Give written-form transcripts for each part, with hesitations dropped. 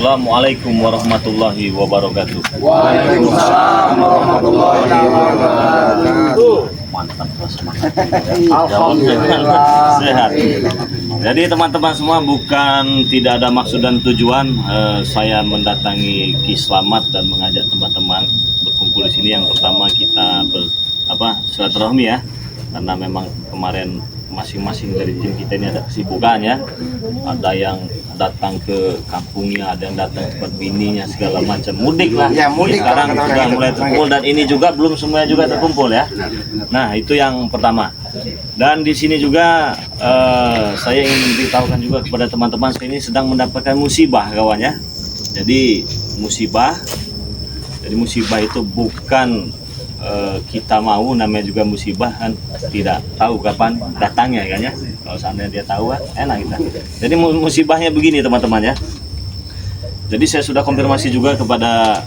Assalamualaikum warahmatullahi wabarakatuh. Waalaikumsalam warahmatullahi wabarakatuh. Mantap, Alhamdulillah. sehat. Jadi teman-teman semua, bukan tidak ada maksud dan tujuan saya mendatangi Ki Slamet dan mengajak teman-teman berkumpul di sini. Yang pertama kita silaturahmi ya, karena memang kemarin masing-masing dari tim kita ini ada kesibukan ya. Ada yang datang ke kampungnya, ada yang datang ke tempat bininya, segala macam mudik lah. Ya, mudik. Sekarang sudah mulai terkumpul dan ini juga belum semuanya juga terkumpul ya. Nah, itu yang pertama. Dan di sini juga saya ingin memberitahukan juga kepada teman-teman, saya ini sedang mendapatkan musibah kawan ya. Jadi musibah itu bukan kita mau, namanya juga musibah kan tidak tahu kapan datangnya kan ya. Kalau seandainya dia tahu kan enak kita. Jadi musibahnya begini teman-teman ya. Jadi saya sudah konfirmasi juga kepada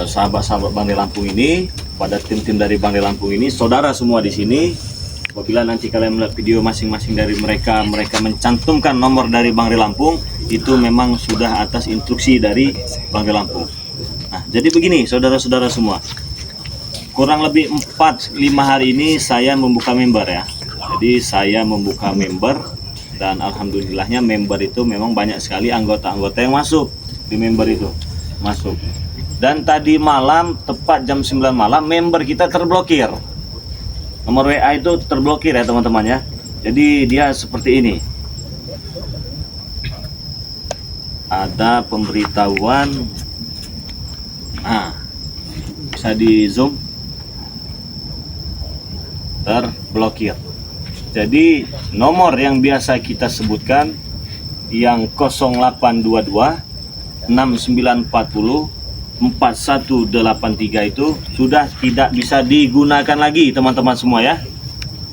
sahabat-sahabat Bang Di Lampung ini, pada tim-tim dari Bang Di Lampung ini, saudara semua di sini. Apabila nanti kalian melihat video masing-masing dari mereka mencantumkan nomor dari Bang Di Lampung, itu memang sudah atas instruksi dari Bang Di Lampung. Nah, jadi begini saudara-saudara semua. Kurang lebih 4-5 hari ini saya membuka member ya. Jadi saya membuka member dan alhamdulillahnya member itu memang banyak sekali anggota-anggota yang masuk di member itu. Masuk. Dan tadi malam tepat jam 9 malam member kita terblokir. Nomor WA itu terblokir ya teman-teman ya. Jadi dia seperti ini. Ada pemberitahuan. Nah, bisa di zoom. Terblokir. Jadi nomor yang biasa kita sebutkan yang 0822 6940 4183 itu sudah tidak bisa digunakan lagi teman-teman semua ya.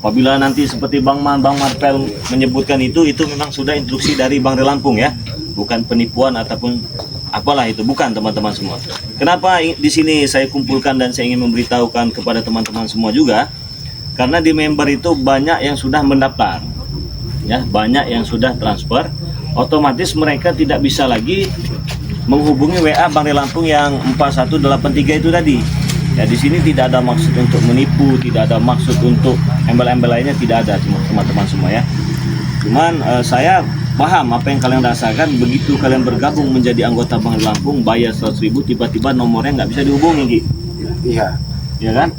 Apabila nanti seperti Bang Marpel menyebutkan itu memang sudah instruksi dari Bang Di Lampung ya, bukan penipuan ataupun apalah itu, bukan teman-teman semua. Kenapa di sini saya kumpulkan dan saya ingin memberitahukan kepada teman-teman semua juga? Karena di member itu banyak yang sudah mendaftar ya, banyak yang sudah transfer, otomatis mereka tidak bisa lagi menghubungi WA Bang Di Lampung yang 4183 itu tadi ya. Di sini tidak ada maksud untuk menipu, tidak ada maksud untuk embel-embel lainnya, tidak ada teman-teman semua ya. Cuman saya paham apa yang kalian rasakan begitu kalian bergabung menjadi anggota Bang Di Lampung, bayar 100.000, tiba-tiba nomornya nggak bisa dihubungi Ki. Iya. Ya kan?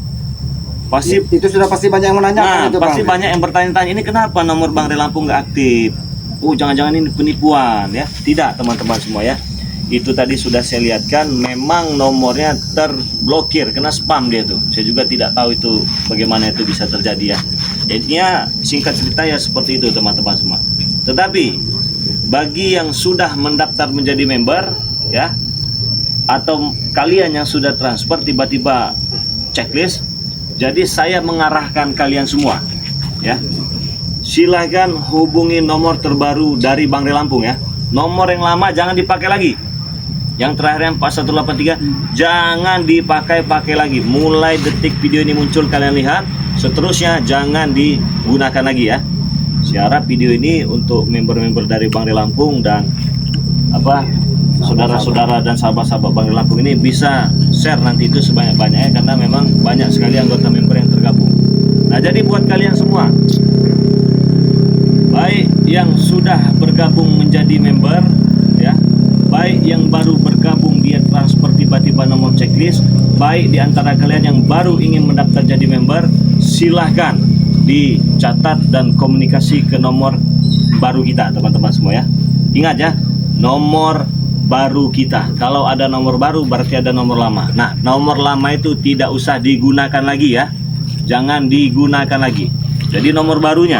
Pasti itu sudah pasti banyak yang menanyakan. Nah, pasti banyak yang bertanya-tanya, ini kenapa nomor Bang Di Lampung nggak aktif? Oh, jangan-jangan ini penipuan ya? Tidak teman-teman semua ya. Itu tadi sudah saya lihatkan, memang nomornya terblokir, kena spam dia tuh. Saya juga tidak tahu itu bagaimana itu bisa terjadi ya. Jadinya singkat cerita ya seperti itu teman-teman semua. Tetapi bagi yang sudah mendaftar menjadi member ya, atau kalian yang sudah transfer tiba-tiba checklist, jadi saya mengarahkan kalian semua ya, silahkan hubungi nomor terbaru dari Bang Di Lampung ya. Nomor yang lama jangan dipakai lagi, yang terakhirnya 4183 jangan dipakai lagi. Mulai detik video ini muncul kalian lihat, seterusnya jangan digunakan lagi ya. Saya harap video ini untuk member-member dari Bang Di Lampung dan saudara-saudara dan sahabat-sahabat Bang Di Lampung ini bisa share nanti itu sebanyak-banyaknya, karena memang banyak sekali anggota member yang tergabung. Nah, jadi buat kalian semua, baik yang sudah bergabung menjadi member ya, baik yang baru bergabung dia transfer tiba-tiba nomor checklist, baik di antara kalian yang baru ingin mendaftar jadi member, silahkan dicatat dan komunikasi ke nomor baru kita teman-teman semua ya. Ingat ya, nomor baru kita. Kalau ada nomor baru berarti ada nomor lama. Nah, nomor lama itu tidak usah digunakan lagi ya. Jangan digunakan lagi. Jadi nomor barunya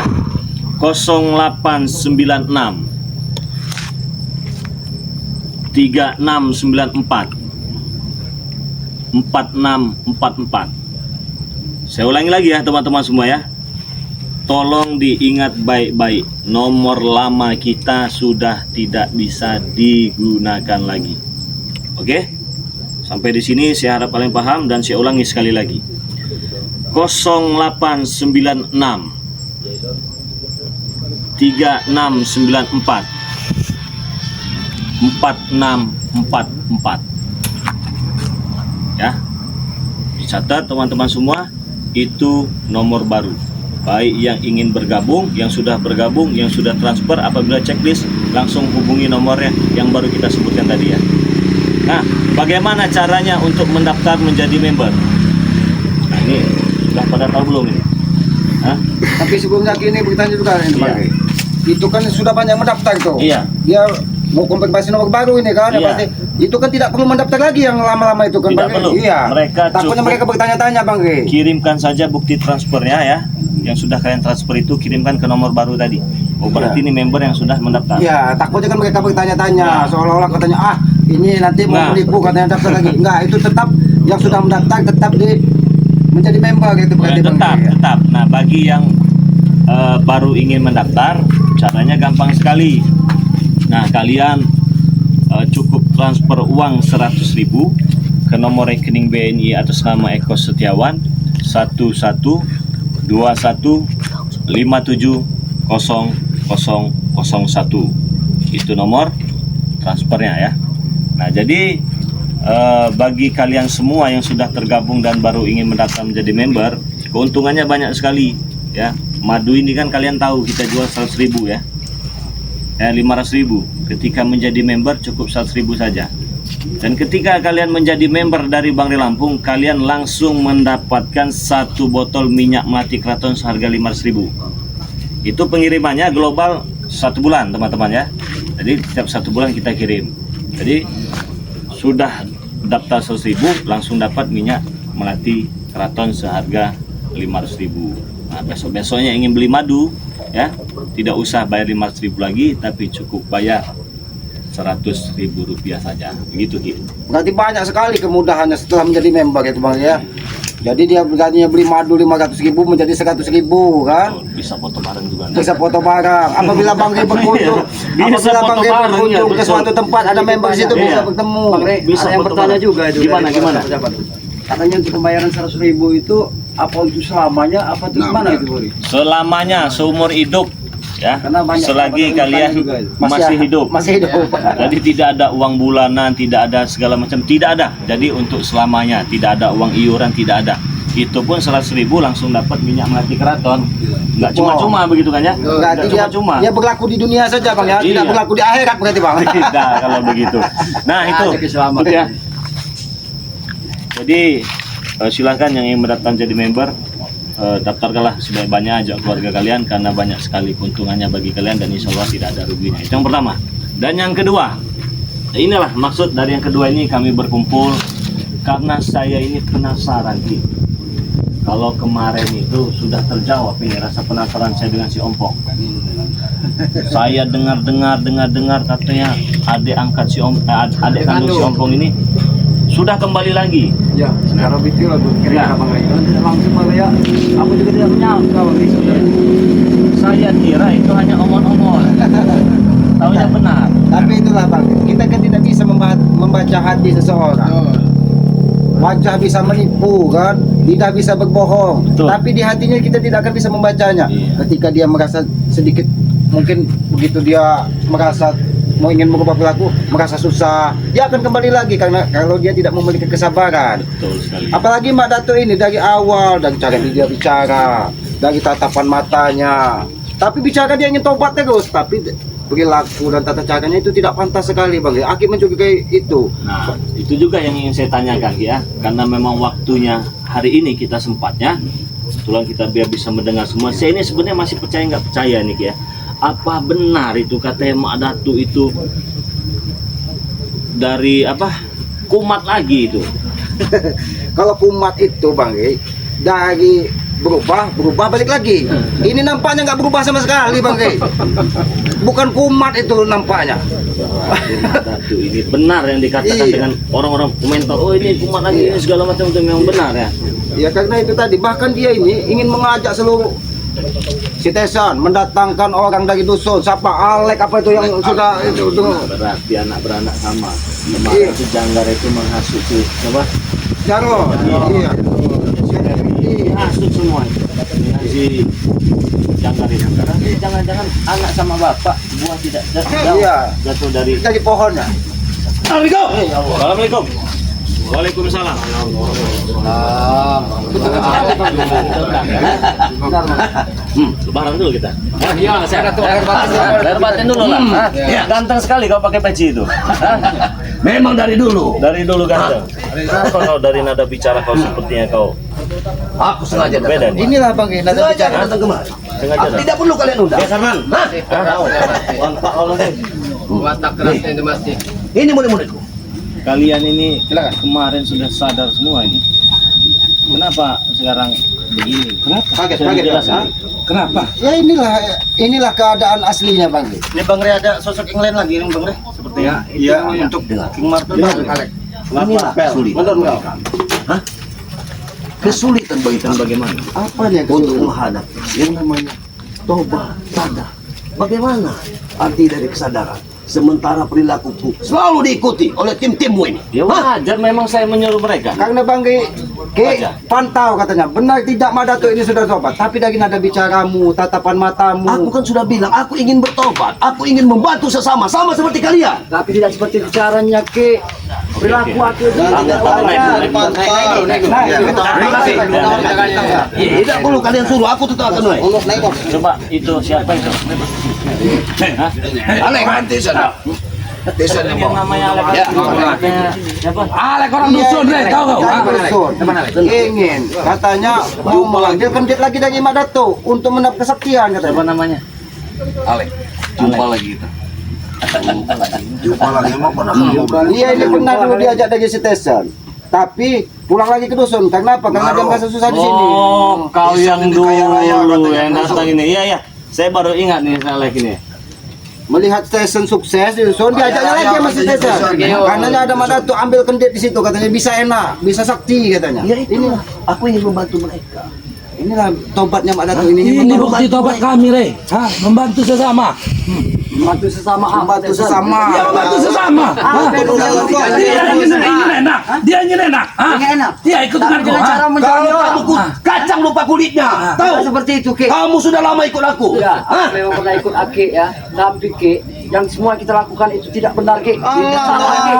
0896 3694 4644. Saya ulangi lagi ya teman-teman semua ya. Tolong diingat baik-baik, nomor lama kita sudah tidak bisa digunakan lagi. Oke? Sampai di sini saya harap kalian paham dan saya ulangi sekali lagi. 0896 3694 4644. Ya. Dicatat teman-teman semua, itu nomor baru. Baik yang ingin bergabung, yang sudah bergabung, yang sudah transfer, apabila checklist langsung hubungi nomornya yang baru kita sebutkan tadi ya. Nah, bagaimana caranya untuk mendaftar menjadi member? Nah, ini sudah pada tahu belum ini? Hah? Tapi sebelumnya ini bertanya juga ini Iya. Bang. Itu kan sudah banyak mendaftar tuh. Iya. Dia mau konfirmasi nomor baru ini kan, Iya. pasti itu kan tidak perlu mendaftar lagi yang lama-lama itu kan Tidak Bang. perlu. Iya. Mereka Takutnya cukup- mereka bertanya-tanya Bang. Kirimkan saja bukti transfernya ya. Yang sudah kalian transfer itu kirimkan ke nomor baru tadi. Oh, berarti Iya. ini member yang sudah mendaftar. Iya, takutnya kan mereka bertanya-tanya seolah-olah katanya ini nanti mau Nah. menipu katanya daftar lagi. Enggak, itu tetap yang sudah mendaftar tetap menjadi member gitu berarti Bang. Tetap. Nah, bagi yang baru ingin mendaftar, caranya gampang sekali. Nah, kalian cukup transfer uang 100.000 ke nomor rekening BNI atas nama Eko Setiawan 1121570001. Itu nomor transfernya ya. Nah, jadi bagi kalian semua yang sudah tergabung dan baru ingin mendaftar menjadi member, keuntungannya banyak sekali ya. Madu ini kan kalian tahu kita jual 100.000 ya. 500.000. Ketika menjadi member cukup 100.000 saja. Dan ketika kalian menjadi member dari Bangri Lampung, kalian langsung mendapatkan 1 botol minyak melati keraton seharga 500.000. Itu pengirimannya global 1 bulan teman-teman ya. Jadi setiap 1 bulan kita kirim. Jadi sudah daftar 100.000 langsung dapat minyak melati keraton seharga 500.000. Nah, besok-besoknya ingin beli madu ya, tidak usah bayar 500.000 lagi, tapi cukup bayar 100.000 rupiah saja. Begitu Ki. Berarti banyak sekali kemudahannya setelah menjadi member itu Bang ya. Jadi dia bergantinya beli madu 500.000 menjadi 100.000 kan. Betul, bisa foto bareng juga. Bisa foto barang. Apabila Bang Ri berkunjung, Bisa apabila foto Bang Ri bareng, berkunjung ya, ke betul. suatu tempat ada member di situ Iya. bisa bertemu. Bang Re, Bisa ada yang foto bertanya bareng. juga itu Gimana, dari gimana? pejabat. Katanya untuk pembayaran 100.000 itu apa untuk selamanya apa itu gimana itu Bori? Selamanya, seumur hidup ya. Karena banyak Selagi yang kalian juga itu. masih hidup. Masih hidup. Jadi tidak ada uang bulanan, tidak ada segala macam, tidak ada. Jadi untuk selamanya, tidak ada uang iuran, tidak ada. Itu pun 100.000 langsung dapat minyak melati keraton. Nggak cuma-cuma begitu kan ya? Berarti Nggak dia, cuma-cuma. dia berlaku di dunia saja Bang ya, tidak Iya. berlaku di akhirat berarti Bang. Tidak kalau begitu. Nah itu, Ada keselamatan. itu ya. Jadi silakan yang ingin mendaftar jadi member, daftarkanlah sebanyak-banyak, ajak keluarga kalian karena banyak sekali keuntungannya bagi kalian dan insya Allah tidak ada ruginya. Itu yang pertama. Dan yang kedua, inilah maksud dari yang kedua ini kami berkumpul karena saya ini penasaran Ki. Kalau kemarin itu sudah terjawab ini rasa penasaran saya dengan si Ompong. Saya dengar katanya adik angkat si adik kandung si Ompong ini sudah kembali lagi. Ya, secara betul aku kira Ya. Bang Re. Kalau tidak langsung Bang Re, ya, aku juga tidak menyangka Bang Re sebenarnya. Saya kira itu hanya omong-omong. Taunya benar. Tapi itulah Bang, kita kan tidak bisa membaca hati seseorang. Wajah bisa menipu kan, tidak bisa berbohong. Betul. Tapi di hatinya kita tidak akan bisa membacanya. Iya. Ketika dia merasa sedikit, mungkin begitu dia merasa mau ingin merubah perilaku, merasa susah, dia akan kembali lagi karena kalau dia tidak memiliki kesabaran. Betul sekali. Apalagi Mbak Dato ini dari awal, dari cara dia bicara, dari tatapan matanya. Tapi bicara dia ingin tobat terus, tapi perilaku dan tata caranya itu tidak pantas sekali Bang. Aki mencurigai itu. Nah, itu juga yang ingin saya tanyakan ya, karena memang waktunya hari ini kita sempatnya, kebetulan kita biar bisa mendengar semua. Saya ini sebenarnya masih percaya nggak percaya nih ya. Apa benar itu katanya Mak Datu itu dari apa kumat lagi itu? Kalau kumat itu Bang, dari berubah balik lagi. Ini nampaknya nggak berubah sama sekali Bang. Bukan kumat itu nampaknya. Mak Datu ini benar yang dikatakan Iya. dengan orang-orang komentar. Oh ini kumat lagi ini segala macam itu memang benar ya. Ya karena itu tadi, bahkan dia ini ingin mengajak seluruh Sitesan mendatangkan orang dari dusun, siapa Alek apa itu yang sudah itu Berarti anak beranak sama. Iya. Kemarin itu Janggar itu menghasut si apa? Jaro. Iya. dihasut semua dengan si jangkar ini. Nanti jangan-jangan anak sama bapak buah tidak Iya. jatuh dari. Dari pohonnya. Assalamualaikum. Waalaikumsalam. Lebaran dulu kita. Iya, saya Ratu air Batin dulu lah. Ganteng sekali kau pakai peci itu. Memang dari dulu. Dari dulu ganteng. Kenapa kau dari nada bicara kau sepertinya kau Aku sengaja beda datang. nih? Inilah Bang, nanti Sengaja bicara. datang kemari. Sengaja Aku dah. tidak perlu kalian undang. Ya Sarman. Hah? Wanta Allah deh. Watak kerasnya itu masih. Ini murid-muridku. Kalian ini kemarin sudah sadar semua ini. Kenapa sekarang begini? Kenapa? Kaget, Saya kaget, jelasin. Bang. Kenapa? Ya inilah keadaan aslinya Bang. Ini Bang Re ada sosok yang lain lagi nih Bang Re. Sepertinya Iya, Untuk dengar. King Martel Dengar. Bang. Inilah kesulitan mereka. Hah? Kesulitan bagi kami. bagaimana? Apa nih Untuk menghadapi yang namanya tobat, sadar. Bagaimana arti dari kesadaran? Sementara perilakuku selalu diikuti oleh tim-timmu ini. Ya Hah? wajar memang saya menyuruh mereka. Karena Bang pantau katanya, benar tidak Madato ini sudah tobat, tapi dari nada bicaramu, tatapan matamu. Aku kan sudah bilang, aku ingin bertobat. Aku ingin membantu sesama, sama seperti kalian. Tapi tidak seperti bicaranya Ki. Perilaku aku itu tidak Tidak perlu kalian suruh, aku tetap akan naik. Coba itu siapa itu? Hah? Alek, nanti sana. Desa Yang namanya Alek. Ya. Siapa? Alek orang dusun, Re, tahu kau? Dusun. Ingin katanya mau memanggil kendit lagi dari Madato untuk mendapat kesaktian Siapa katanya. namanya? Alek, jumpa lagi kita. Jumpa lagi, mau pernah Iya, ini pernah dulu diajak dari station, tapi pulang lagi ke dusun. Karena apa? Karena dia merasa susah di sini. Oh, kau yang dulu yang datang ini. Iya, iya. Saya baru ingat nih Alek ini. Melihat station sukses di dusun, diajaknya lagi sama si station. Karena ada Madato ambil kendit di situ, katanya bisa enak, bisa sakti katanya. Ya itu, aku ingin membantu mereka. Inilah tobatnya Madato ini. Ini bukti tobat kami, Re. Hah? Membantu sesama. membantu sesama apa? Membantu sesama. Ya, membantu sesama. Hah? Dia ingin enak. Dia ingin enak. Hah? Ingin enak. Dia ikut Tapi denganku. dengan cara Hah? menjauh. Kamu kacang lupa kulitnya. Tahu? Seperti itu Ki. Kamu sudah lama ikut aku. Ya, Hah? aku memang pernah ikut Aki ya. Tapi Ki, yang semua kita lakukan itu tidak benar Ki. Tidak salah Ki.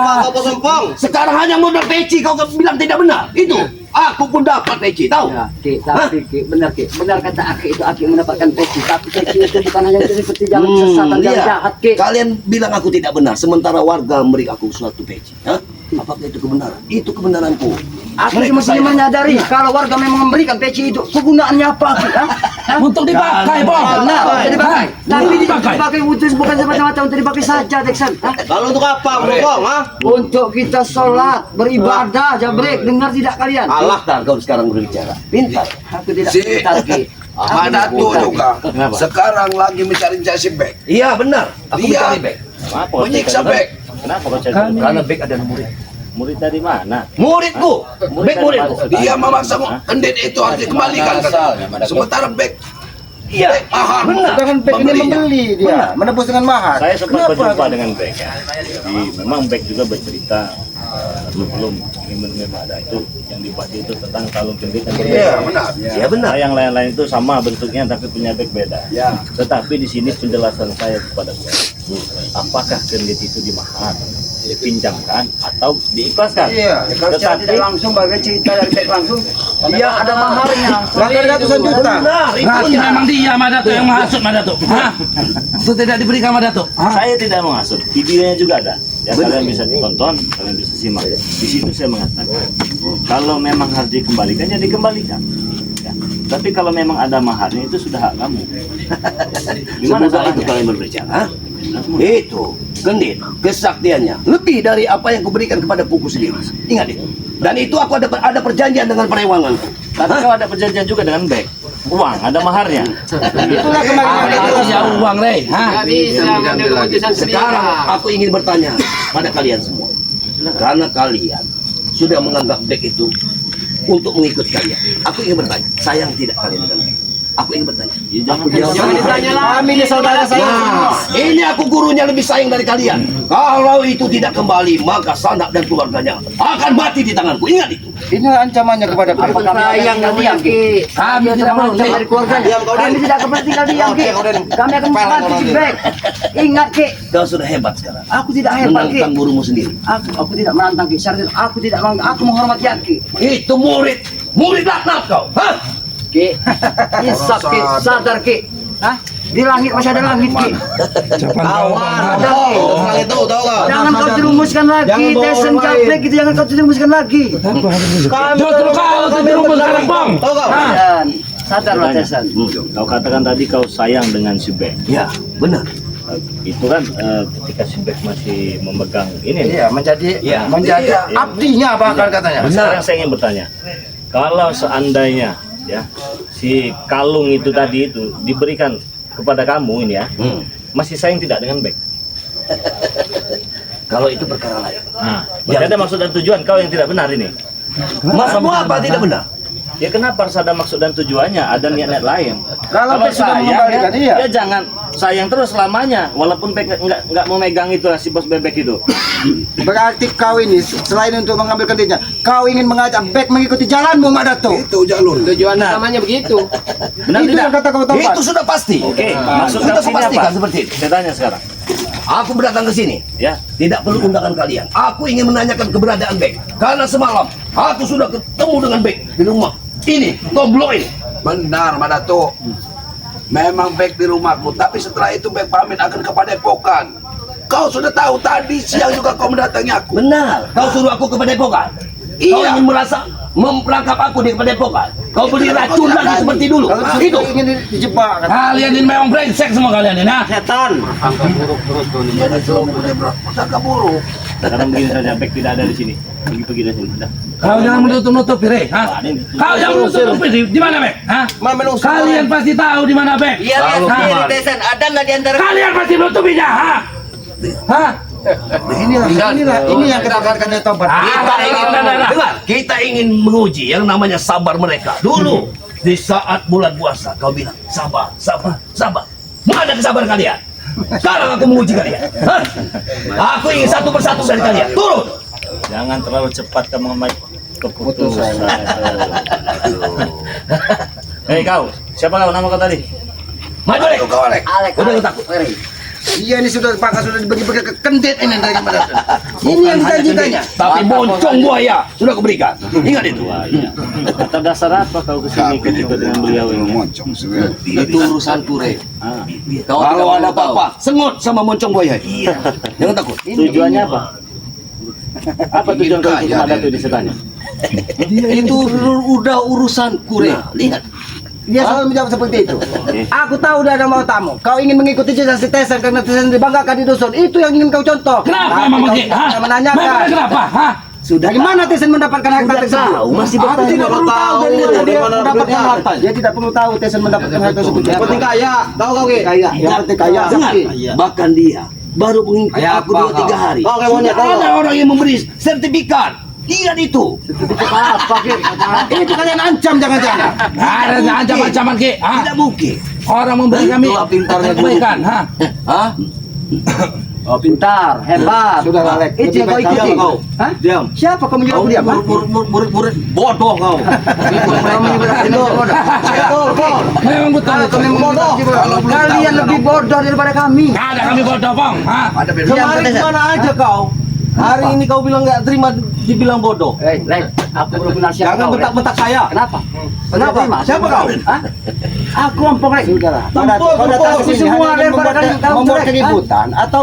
Sekarang hanya modal peci kau bilang tidak benar. Itu. Aku pun dapat peci, tahu? Ya, Ki, tapi Ki, benar Ki. Benar kata Aki itu Aki mendapatkan peci. Tapi peci itu bukan hanya seperti jalan kesesatan yang iya. jahat Ki. Kalian bilang aku tidak benar, sementara warga memberi aku suatu peci. Hah? Apakah itu kebenaran? Itu kebenaranku. Aku Mereka semestinya sayang. menyadari kalau warga memang memberikan peci itu kegunaannya apa Ki? Hah? Hah? Untuk dipakai, Bang. Benar, untuk dipakai. Tapi tidak Dipakai. dipakai untuk bukan semata-mata untuk dipakai saja, Deksan. Hah? Lalu untuk apa, Bro? Hah? Untuk kita sholat, beribadah, jabrek, dengar tidak kalian? Allah kau sekarang berbicara. Pintar. Aku tidak Si- pintar Ki. Madato juga Kenapa? sekarang lagi mencari-cari si Bek. Iya benar. Aku Iya. mencari Bek. Kenapa kau Menyiksa cerita? Bek. Kenapa kau cerita? Karena Bek adalah murid. Murid dari mana? Muridku. Bek muridku. Dia memaksa kendit itu harus dikembalikan. Sementara Bek Iya. mahar. Benar. Sedangkan Bek ini Pembelinya. membeli dia, menebus dengan mahar. Saya sempat Kenapa? berjumpa dengan Beck ya. Memang Beck juga bercerita sebelum ini menerima ada itu yang dibaca itu tentang kalung kendit yang berbeda. Iya, benar. Iya benar. Nah, yang lain-lain itu sama bentuknya tapi punya Beck beda. Ya. Tetapi di sini penjelasan saya kepada Beck, apakah kendit itu dimahar, dipinjamkan atau diikhlaskan? Iya. Kalau secara tidak langsung bagai cerita dari Bek langsung, dia ada maharnya. Bahkan ratusan juta. Benar. Itu Berarti benar. memang dia Madato yang menghasut Madato. Hah? Itu tidak diberikan Madato. Hah? Saya tidak menghasut, videonya juga ada. Ya kalian bisa tonton, kalian bisa simak. Di situ saya mengatakan, kalau memang harus dikembalikan, ya dikembalikan. Ya. Tapi kalau memang ada maharnya itu sudah hak kamu. Gimana Semoga itu caranya? kalian berbicara. Itu kendit kesaktiannya lebih dari apa yang kuberikan kepada puku sendiri. Ingat itu. Dan itu aku ada perjanjian dengan perewanganku. Tapi kalau ada perjanjian juga dengan Beck, uang, ada maharnya. Itulah kemarin yang Itu ya uang, Re. Hah? Nggak bisa mengambil keputusan sendiri. Sekarang aku ingin bertanya pada kalian semua. Karena kalian sudah menganggap Bek itu untuk mengikut kalian. Aku ingin bertanya, sayang tidak kalian dengan Bek? Aku ingin bertanya. Ya, jangan ditanya lah. Kami ini saudara saya semua. Nah, ini aku gurunya lebih sayang dari kalian. Kalau itu tidak kembali, maka Sanak dan keluarganya akan mati di tanganku. Ingat itu. Ini ancamannya kepada Apa mereka. kami sayang dengan dia, Ki? Kami tidak akan mau mencari dari keluarganya. Kami tidak akan tinggal diam, Ki. Kami akan membantu si Bek. Ingat, Ki. Kau sudah hebat sekarang. Aku tidak hebat, Ki. Menantang gurumu sendiri. Aku tidak menantang, Ki. Aku tidak menantang. Aku menghormati Ki. Itu murid. Murid laknat kau. Hah? Ki, insaf Ki, sadar Ki. Hah? Di langit masih ada langit Ki. Itu tahu kau. Jangan kau jerumuskan lagi, Tesen Jablek itu jangan kau jerumuskan lagi. Justru kau terjerumus sekarang, Bang. Tahu kau. Dan sadarlah Tesen. Kau katakan tadi kau sayang dengan si Bek. Ya, benar. Itu kan ketika si Bek masih memegang ini. Iya, menjadi Iya. abdinya bahkan katanya. Sekarang saya ingin bertanya, kalau seandainya ya si kalung itu tadi itu diberikan kepada kamu ini ya, masih sayang tidak dengan Bek? Kalau itu perkara lain. Nah, berarti ada maksud dan tujuan kau yang tidak benar ini. Maksudmu apa tidak benar? Ya kenapa harus ada maksud dan tujuannya? Ada niat-niat lain. Kalau Bek sudah sayang mengembalikan, iya. ya jangan sayang terus selamanya, walaupun Bek nggak mau megang itu si bos bebek itu. Berarti kau ini selain untuk mengambilkan dirinya, kau ingin mengajak Bek mengikuti jalanmu, Mak Dato. Itu jalur. Tujuan utamanya begitu. Benar Itu tidak? yang kata kau Tobat. Itu sudah pasti. Oke, maksud Kita kau sini pastikan apa? seperti itu. Saya tanya sekarang. Aku datang ke sini. Ya, Tidak perlu undangan kalian. Aku ingin menanyakan keberadaan Bek. Karena semalam aku sudah ketemu dengan Bek di rumah. Ini, Toblo ini. Benar, Madato. Memang baik di rumahku, tapi setelah itu baik pamit akan ke Padepokan. Kau sudah tahu tadi siang juga kau mendatangi aku. Benar. Kau suruh aku ke Padepokan. Kau Iya. ingin merasa memperangkap aku di Padepokan. Kau beli racun lagi seperti dulu. Kalau Itu. sudah ingin dijebak, kata. Kalian ini memang brengsek semua kalian ini, ha? Setan. Jadi itu punya prasangka buruk. sekarang begini saja, Bek tidak ada di sini. Pergi dari sini. Udah. Kau jangan menutup-nutupi, Re, ha? Kau jangan menutup-nutupi di mana, Bek? Ha? Kalian pasti tahu di mana, Bek? Iya, lihat Tesen. Ada nggak di antara Kalian pasti menutupinya, ha? Ha? Ini yang kita katakan dari Tobat. Kita ingin dengar. Kita ingin menguji yang namanya sabar mereka. Dulu di saat bulan puasa kau bilang sabar, sabar, sabar. Mana kesabaran kalian? Sekarang aku menguji kalian. Hah? Aku ingin satu persatu dari kalian. Turun. Jangan terlalu cepat kamu mengambil keputusan. Hei kau, siapa kau? Nama kau tadi? Maju Lek. Kau Alek. Alek? Udah lu takut. Iya, ini sudah pakas sudah dibagi-bagi ke kendit ini dari Madato. Ini yang dijanjikannya. Tapi moncong buaya sudah kuberikan. Ingat itu. Atas dasar apa kau kesini ikut dengan beliau ini? Itu urusan Kure. Kalau ada apa-apa, sengot sama moncong buaya. Iya. Jangan takut. Tujuannya apa? Apa tujuan kau ikut ada tuh disetanya? Itu udah urusan Kure. Nah, lihat. Dia selalu menjawab seperti itu. Aku tahu udah ada mau tamu. Kau ingin mengikuti jejak si Tesen karena Tesen dibanggakan di dusun. Itu yang ingin kau contoh. Kenapa Tapi emang kau begitu? tidak Ha? menanyakan. Memang kenapa? Ha? Dari mana Tesen mendapatkan harta tersebut? masih Aku tidak perlu tahu dari mana dia mendapatkan harta. Dia tidak perlu tahu Tesen mendapatkan harta tersebut. Yang penting kaya. Tahu kau Ki? Kaya. Yang penting kaya. Dengar. Bahkan dia baru mengikuti aku 2-3 hari. Sudah ada orang yang memberi sertifikat. Lihat itu. Apa Ki? Itu kalian ancam jangan-jangan. Ada ancaman-ancaman, Ki. Ha? Tidak mungkin. Orang memberi kami kebaikan, ha? Hah? Oh, pintar, hebat. Sudah, Alek. Itu yang kau Lebih baik ikuti. diam kau. Hah? Diam. Siapa kau menyuruh diam? ha? Murid-murid bodoh kau. Memang betul itu. Kalian lebih bodoh daripada kami. Ada kami bodoh, Bang. Ha? Kemarin kemana aja kau? Hari ini kau bilang nggak terima dibilang bodoh. Lek, aku belum kenal siapa. Jangan bentak-bentak saya. Kenapa? Kenapa? Siapa kau? Hah? Aku lompong Lek. Sudahlah. Tempur, Kau datang tempur, ke sini semua hanya daripada kalian tahu membuat jelek, keributan atau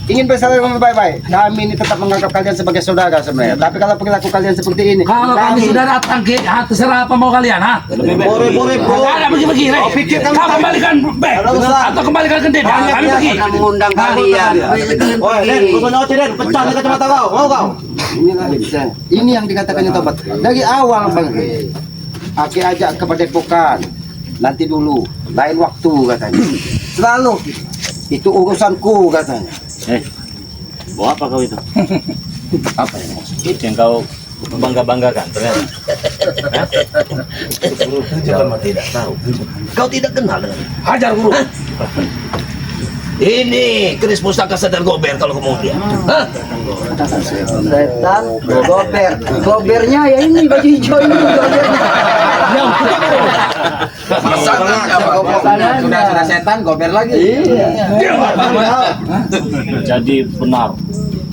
ingin bersama baik-baik. Kami ini tetap menganggap kalian sebagai saudara sebenarnya. Tapi kalau perilaku kalian seperti ini, Kalau kami sudah datang, Ki, ha, terserah apa mau kalian, ha? Boleh, Nggak ada pergi-pergi, Re. Kau kembalikan Bek atau kembalikan kendit. Ha, kami pergi. Pernah mengundang kalian. pecah kacamata kau, mau kau? Ini yang dikatakan Tobat. Dari awal Bang. Aki ajak ke Padepokan. Nanti dulu, lain waktu katanya. Selalu itu urusanku katanya. Bawa apa kau itu? Apa yang maksud? Itu yang kau bangga-banggakan ternyata. Hah? Jangan tidak tahu. Kau tidak kenal dengan Hajar guru. ini keris pustaka Setan Gober kalau kemudian. Hah? Setan gober. Gobernya ya ini baju hijau ini gobernya. Sudah setan gober lagi. Jadi benar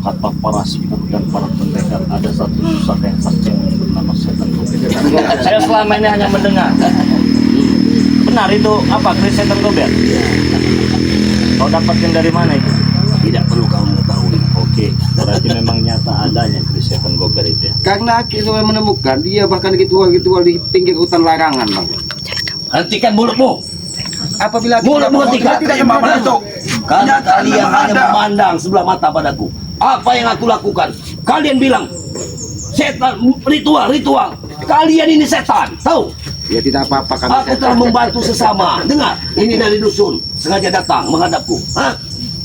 kata para sepuh dan para pendekar, ada satu pusaka yang sakti yang bernama Setan Gober. Saya selama ini hanya mendengar. Benar itu apa keris Setan Gober? Kau dapatkan dari mana itu? Tidak perlu kau mengetahui. Oke, berarti memang nyata adanya keris Setan Gober itu ya. Karena Aki sudah menemukan dia bahkan ritual-ritual di pinggir hutan larangan, Bang. Hentikan mulutmu. Apabila Mulutmu hentikan. tidak Imam Datuk. Karena kalian hanya memandang sebelah mata padaku. Apa yang aku lakukan? Kalian bilang setan, ritual. Kalian ini setan, tahu? ya tidak apa-apa kan. Aku telah membantu sesama. Dengar, ini dari dusun sengaja datang menghadapku. Hah?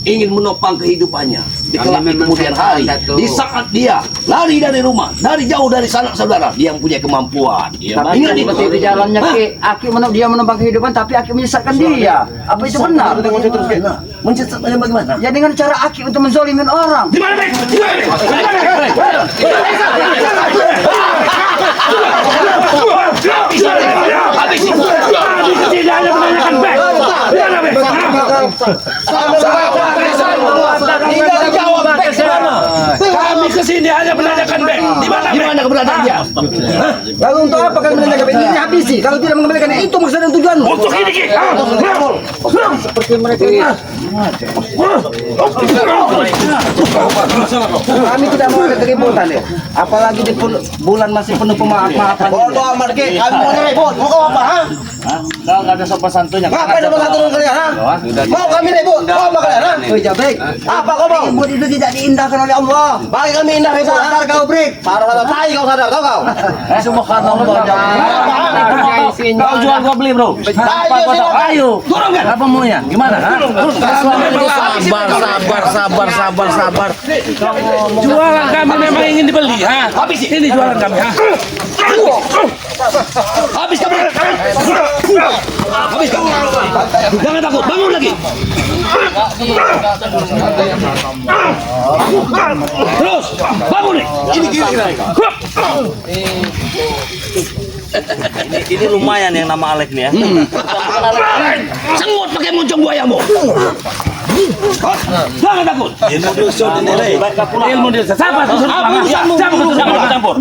Ingin menopang kehidupannya di kelak di kemudian hari. Di saat dia lari dari rumah, dari jauh dari sanak saudara, dia yang punya kemampuan. Tapi Ingat itu. seperti itu jalannya Hah? Ki. Aki dia menembang kehidupan tapi Aki menyesatkan dia. Apa itu benar? Menyesatkan bagaimana? Ya dengan cara Aki untuk menzolimin orang. Di mana, Bek? Di mana, Bek? Di mana, Bek? Tidak ada menanyakan, Bek. Di mana, Bek? Kami kesini hanya menanyakan, Bek. Di mana, Di Bek? mana keberadaan dia? Lalu untuk apa kalian menanyakan ini? Habisi. Kalau tidak mengembalikan itu maksud dan tujuanmu. Untuk ini, Ki. Seperti mereka. Kami tidak mau ada keributan ya. Apalagi di bulan masih penuh pemaaf-maafan. Bodoh amat Ki, kami mau ribut, mau kau apa? Ha? Hah? Kau nggak ada sopan santunnya. Ngapain sama satu kalian? Ha? Mau kami ribut, mau apa kalian? Ha? Oh, Jabek. Apa kau mau? Ribut itu tidak diindahkan oleh Allah. Bagi kami indah ribut. Sadar kau, Brik. Sadar, tai kau sadar, tahu kau? Semua karena Allah. Kau jual gua beli bro. Apa kau tahu? Ayo. Turun kan? Apa maunya? Gimana? Hah? Sabar. Jualan kami memang ingin dibeli, ha? Habis Ini jualan kami, ha? Habis kamu. Habis kamu. Jangan takut, bangun lagi. Terus, bangun nih. Ini Ini lumayan yang nama Alek nih ya. Sengut pakai muncung buayamu. Jangan takut. Baik kau pulang. Ilmu dia. Sabar, Jangan campur.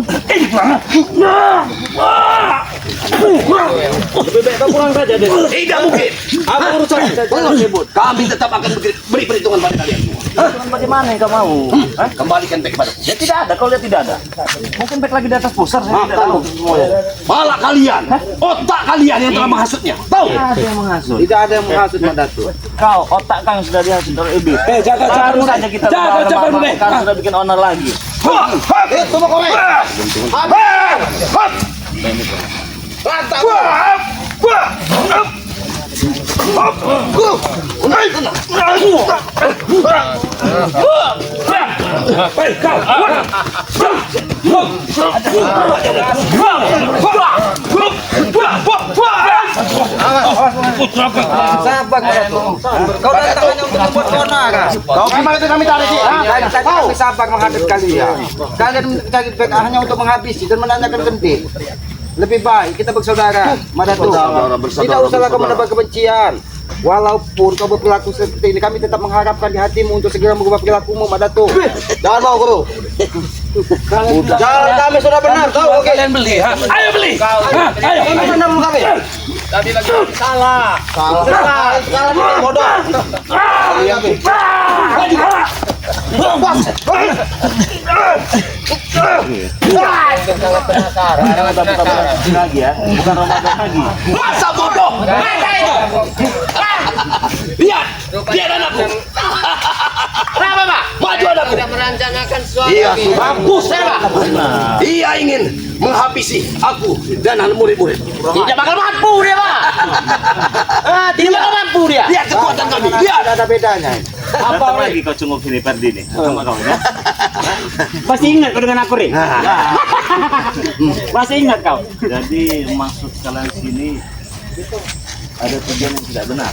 Lebih baik kau pulang saja deh. Tidak mungkin. Apa urusan saya sebut? Kami tetap akan beri perhitungan pada kalian. Bagaimana yang kau mau? Hah? Kembalikan back padaku. Ya tidak ada, kau lihat tidak ada. Mungkin baik lagi di atas pusar, saya tidak tahu semuanya. Malah kalian, otak kalian yang telah menghasutnya. Tahu? Ada yang menghasut. Tidak ada yang menghasut Mak Datuk. Kau otak kau yang sudah dihasut oleh iblis. jaga Baru saja kita Jaga lebaran, deh. kau sudah bikin owner lagi. Itu mau kau. Sabar kau datang hanya untuk membuat keonaran. Kau memang itu kami tarik sih. Tadi kami sabar menghadap kalian. Kalian mencari back hanya untuk menghabisi dan menanyakan genting. Lebih baik kita bersaudara, Madatu. Tidak usahlah kau menebar kebencian. Walaupun kau berperilaku seperti ini, kami tetap mengharapkan di hatimu untuk segera merubah perilakumu, Madatu. Jangan mau guru. Jalan kami sudah benar, tahu oke. Kalian beli, ha? Ayo beli. Ha? Ayo. Kami benar kami. Salah ini bodoh. Jangan tabu-tabu lagi ya. Bukan Ramadan lagi. Masa bodoh? Lihat, dia anakku. Kenapa, Pak? Maju anakku. Tidak merencanakan sesuatu. Iya, bagus. Dia ingin menghabisi aku dan murid-murid. Tidak bakal mampu dia, Pak. Tidak bakal mampu dia. Lihat kekuatan kami. Lihat. Tidak ada bedanya. Datang lagi kau cunggup Filiperdi nih sama kau ya. Pasti ingat kau dengan aku, Ri. Pasti ingat kau. Jadi maksud kalian sini ada tujuan yang tidak benar.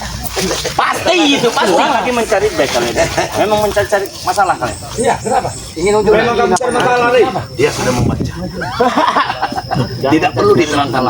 Pasti itu, pasti. Orang lagi mencari baik kalian. Memang mencari masalah kalian. Iya, kenapa? Ingin unjuk Memang kamu cari masalah nih. Dia sudah membaca. Tidak perlu diterangkan lagi.